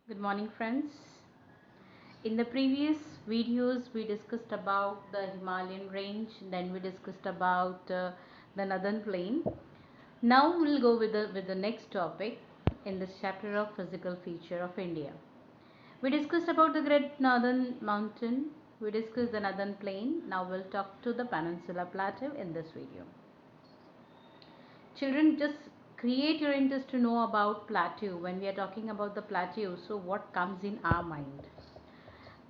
Good morning, friends. In the previous videos, we discussed about the Himalayan range, then we discussed about the northern plain. Now we'll go with the next topic in this chapter of physical feature of India. We discussed about the Great Northern Mountain. We discussed the northern plain. Now we'll talk to the Peninsula Plateau in this video. Children, just create your interest to know about plateau. When we are talking about the plateau, so what comes in our mind?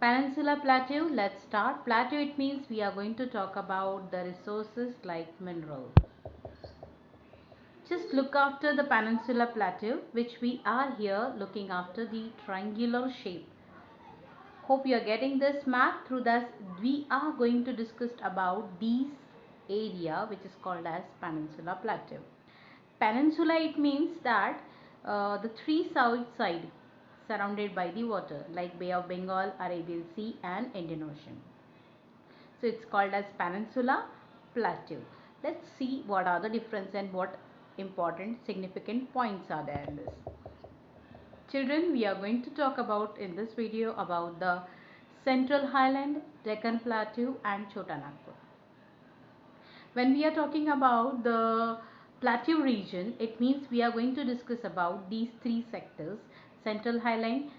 Peninsula Plateau, let's start. Plateau, it means we are going to talk about the resources like mineral. Just look after the Peninsula Plateau, which we are here looking after the triangular shape. Hope you are getting this map. Through this we are going to discuss about these area which is called as Peninsula Plateau. Peninsula, it means that the three south side surrounded by the water like Bay of Bengal, Arabian Sea and Indian Ocean. So it's called as Peninsula Plateau. Let's see what are the difference and what important significant points are there in this. Children, we are going to talk about in this video about the Central Highland, Deccan Plateau and Chota Nagpur. When we are talking about the plateau region, it means we are going to discuss about these three sectors: Central Highland,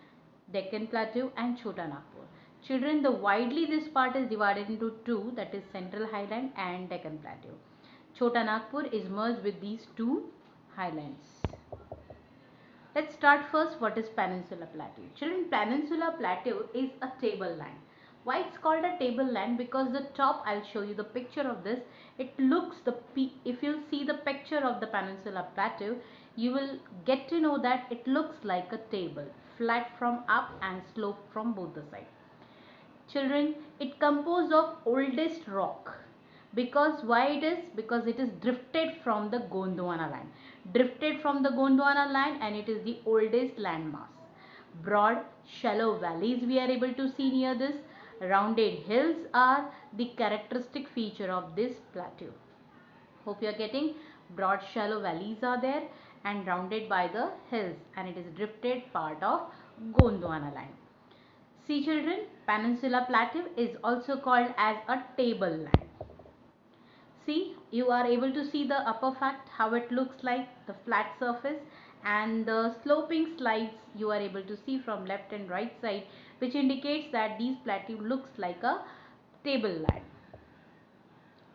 Deccan Plateau and Chota Nagpur. Children, the widely this part is divided into two, that is Central Highland and Deccan Plateau. Chota Nagpur is merged with these two highlands. Let's start first. What is Peninsula Plateau? Children, Peninsula Plateau is a tableland. Why it's called a tableland? Because the top, I'll show you the picture of this. It looks if you'll see the picture of the Peninsula Plateau, you will get to know that it looks like a table, flat from up and slope from both the sides. Children, it composed of oldest rock. Because why it is? Because it is drifted from the Gondwana land. Drifted from the Gondwana land, and it is the oldest landmass. Broad, shallow valleys we are able to see near this. Rounded hills are the characteristic feature of this plateau. Hope you are getting. Broad, shallow valleys are there and rounded by the hills, and it is drifted part of Gondwana land. See children, Peninsula Plateau is also called as a tableland. See, you are able to see the upper fact, how it looks like, the flat surface, and the sloping slides you are able to see from left and right side, which indicates that these plateau looks like a tableland.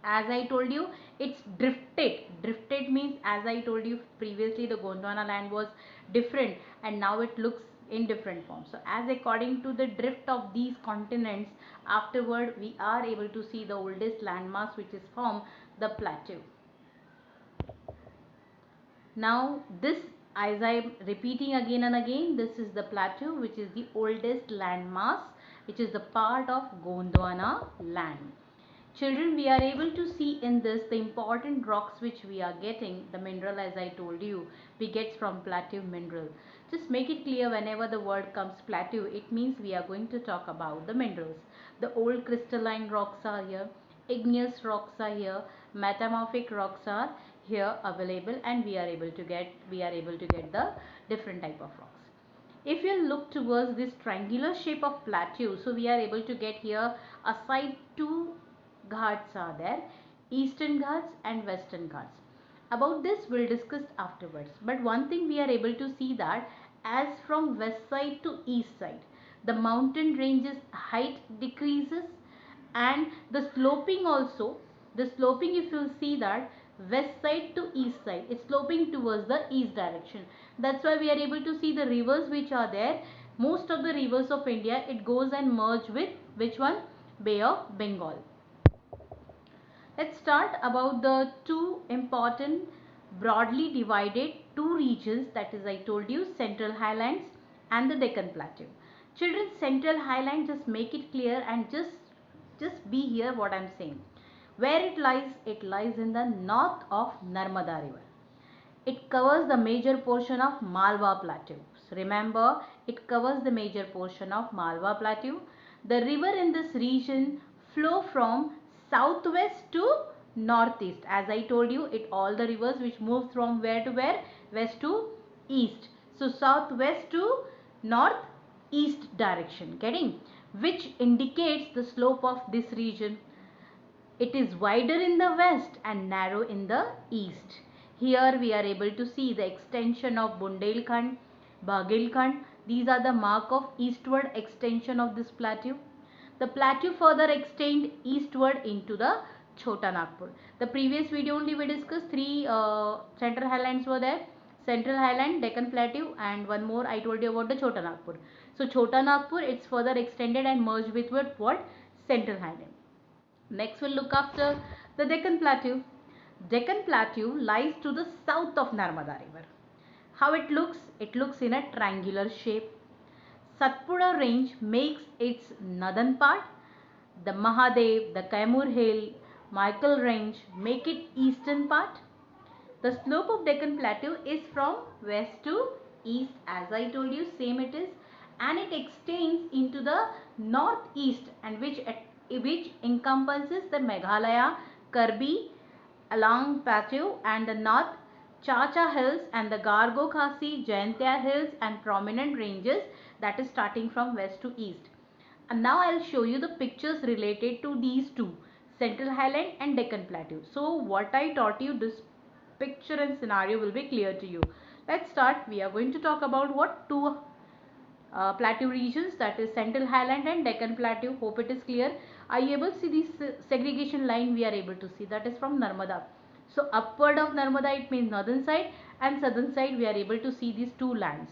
As I told you, it's drifted. Drifted means, as I told you previously, the Gondwana land was different and now it looks in different form. So as according to the drift of these continents, afterward we are able to see the oldest landmass, which is from the plateau. Now this, as I am repeating again and again, this is the plateau which is the oldest landmass, which is the part of Gondwana land. Children, we are able to see in this the important rocks which we are getting. The mineral, as I told you, we get from plateau mineral. Just make it clear whenever the word comes plateau, it means we are going to talk about the minerals. The old crystalline rocks are here, igneous rocks are here, metamorphic rocks are here available, and we are able to get the different type of rocks. If you look towards this triangular shape of plateau, so we are able to get here aside two Ghats are there, Eastern Ghats and Western Ghats. About this we'll discuss afterwards. But one thing we are able to see that as from west side to east side, the mountain ranges height decreases, and the sloping also, the sloping, if you see that west side to east side, it's sloping towards the east direction. That's why we are able to see the rivers which are there. Most of the rivers of India, it goes and merge with which one? Bay of Bengal. Let's start about the two important broadly divided two regions, that is I told you, Central Highlands and the Deccan Plateau. Children, Central Highland, just make it clear and just be here what I am saying. Where it lies in the north of Narmada river. It covers the major portion of Malwa Plateau. So remember, it covers the major portion of Malwa Plateau. The river in this region flow from southwest to northeast. As I told you, it all the rivers which move from where to where? West to east. So southwest to north, east direction, getting, which indicates the slope of this region. It is wider in the west and narrow in the east. Here we are able to see the extension of Bundelkhand, Baghelkhand. These are the mark of eastward extension of this plateau. The plateau further extend eastward into the Chota Nagpur. The previous video only we discussed three central highlands were there. Central Highland, Deccan Plateau, and one more I told you about the Chota Nagpur. So Chota Nagpur, it's further extended and merged with what? Central Highland. Next we'll look after the Deccan Plateau. Deccan Plateau lies to the south of Narmada River. How it looks? It looks in a triangular shape. Satpura range makes its northern part. The Mahadev, the Kaimur Hill, Michael range make it eastern part. The slope of Deccan Plateau is from west to east, as I told you, same it is, and it extends into the northeast, and which encompasses the Meghalaya, Karbi along plateau, and the north Chacha Hills and the Gargo Khasi, Jaintia Hills and prominent ranges, that is starting from west to east. And now I'll show you the pictures related to these two, Central Highland and Deccan Plateau. So what I taught you, this picture and scenario will be clear to you. Let's start. We are going to talk about what two plateau regions, that is Central Highland and Deccan Plateau. Hope it is clear. Are you able to see this segregation line? We are able to see that is from Narmada. So upward of Narmada it means northern side, and southern side we are able to see these two lands,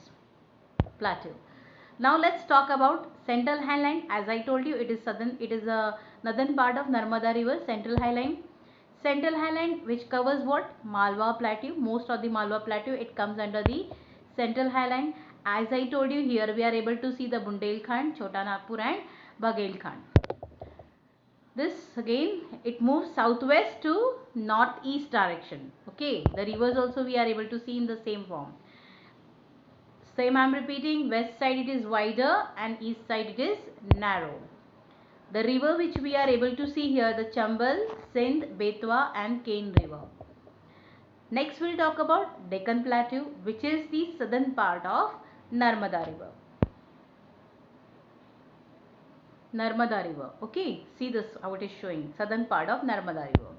plateau. Now let's talk about Central Highland. As I told you, it is southern. It is a northern part of Narmada River. Central Highland. Central Highland, which covers what? Malwa Plateau. Most of the Malwa Plateau, it comes under the Central Highland. As I told you, here we are able to see the Bundelkhand, Chota Nagpur and Baghelkhand. This again, it moves southwest to northeast direction. Okay, the rivers also we are able to see in the same form. Same I am repeating, west side it is wider and east side it is narrow. The river which we are able to see here, the Chambal, Sindh, Betwa and Ken river. Next we will talk about Deccan Plateau, which is the southern part of Narmada river. Narmada river. Okay, see this how it is showing, southern part of Narmada river.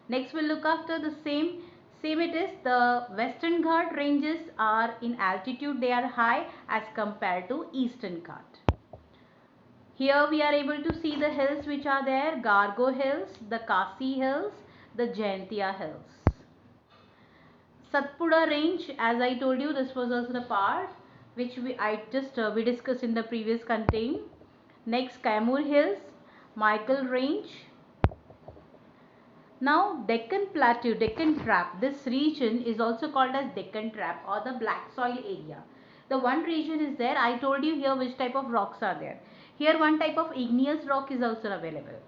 Next we will look after the same it is, the Western Ghat ranges are in altitude, they are high as compared to Eastern Ghat. Here we are able to see the hills which are there, Gargo Hills, the Kasi Hills, the Jaintia Hills. Satpura range, as I told you, this was also the part which we discussed in the previous content. Next, Kaimur Hills, Michael range. Now Deccan Plateau, Deccan Trap, this region is also called as Deccan Trap or the black soil area. The one region is there, I told you here which type of rocks are there. Here one type of igneous rock is also available.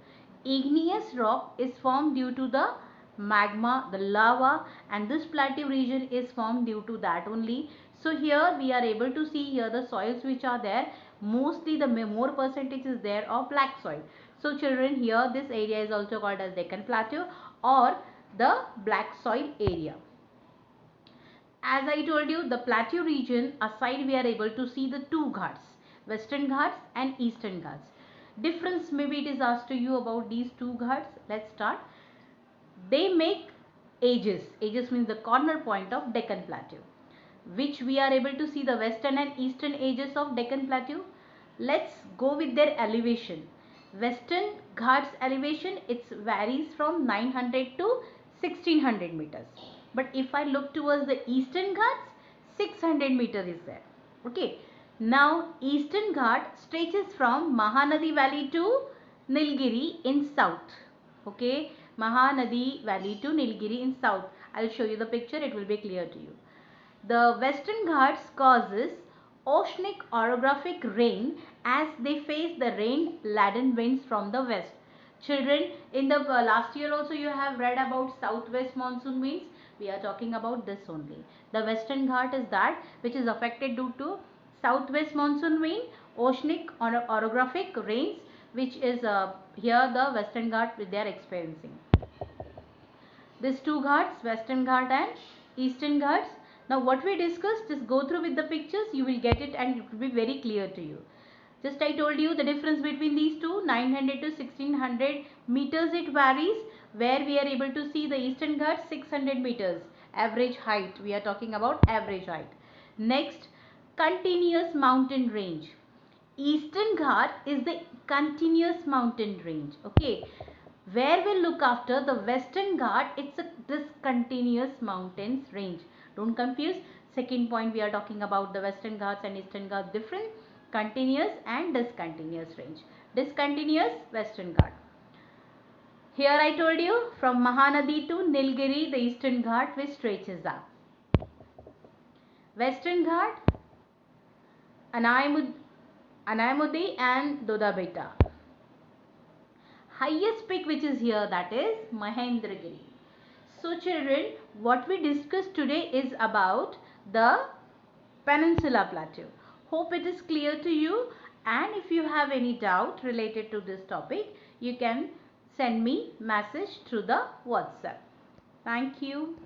Igneous rock is formed due to the magma, the lava, and this plateau region is formed due to that only. So here we are able to see here the soils which are there, mostly the more percentage is there of black soil. So children, here this area is also called as Deccan Plateau or the black soil area. As I told you, the plateau region aside we are able to see the two ghats, Western Ghats and Eastern Ghats. Difference maybe it is asked to you about these two ghats. Let's start. They make edges. Edges means the corner point of Deccan Plateau, which we are able to see the western and eastern edges of Deccan Plateau. Let's go with their elevation. Western Ghats elevation, it varies from 900 to 1600 meters. But if I look towards the Eastern Ghats, 600 meters is there. Okay. Now Eastern Ghat stretches from Mahanadi Valley to Nilgiri in south. Okay. Mahanadi Valley to Nilgiri in south. I'll show you the picture, it will be clear to you. The Western Ghats causes oceanic orographic rain as they face the rain-laden winds from the west. Children, in the last year also you have read about southwest monsoon winds. We are talking about this only. The Western Ghat is that which is affected due to southwest monsoon wind, oceanic orographic rains, which is here the Western Ghat they are experiencing. These two ghats, Western Ghat and Eastern Ghats. Now what we discussed, just go through with the pictures, you will get it and it will be very clear to you. Just I told you the difference between these two, 900 to 1600 meters it varies. Where we are able to see the Eastern Ghats 600 meters average height. We are talking about average height. Next, continuous mountain range. Eastern Ghat is the continuous mountain range. Okay. Where we'll look after the Western Ghat, it's a discontinuous mountains range. Don't confuse. Second point, we are talking about the Western Ghats and Eastern Ghats different. Continuous and discontinuous range. Discontinuous Western Ghat. Here I told you from Mahanadi to Nilgiri, the Eastern Ghat which stretches up. Western Ghat, Anayamudi and Dodabeta. Highest peak which is here, that is Mahendragiri. So children, what we discussed today is about the Peninsula Plateau. Hope it is clear to you, and if you have any doubt related to this topic, you can send me message through the WhatsApp. Thank you.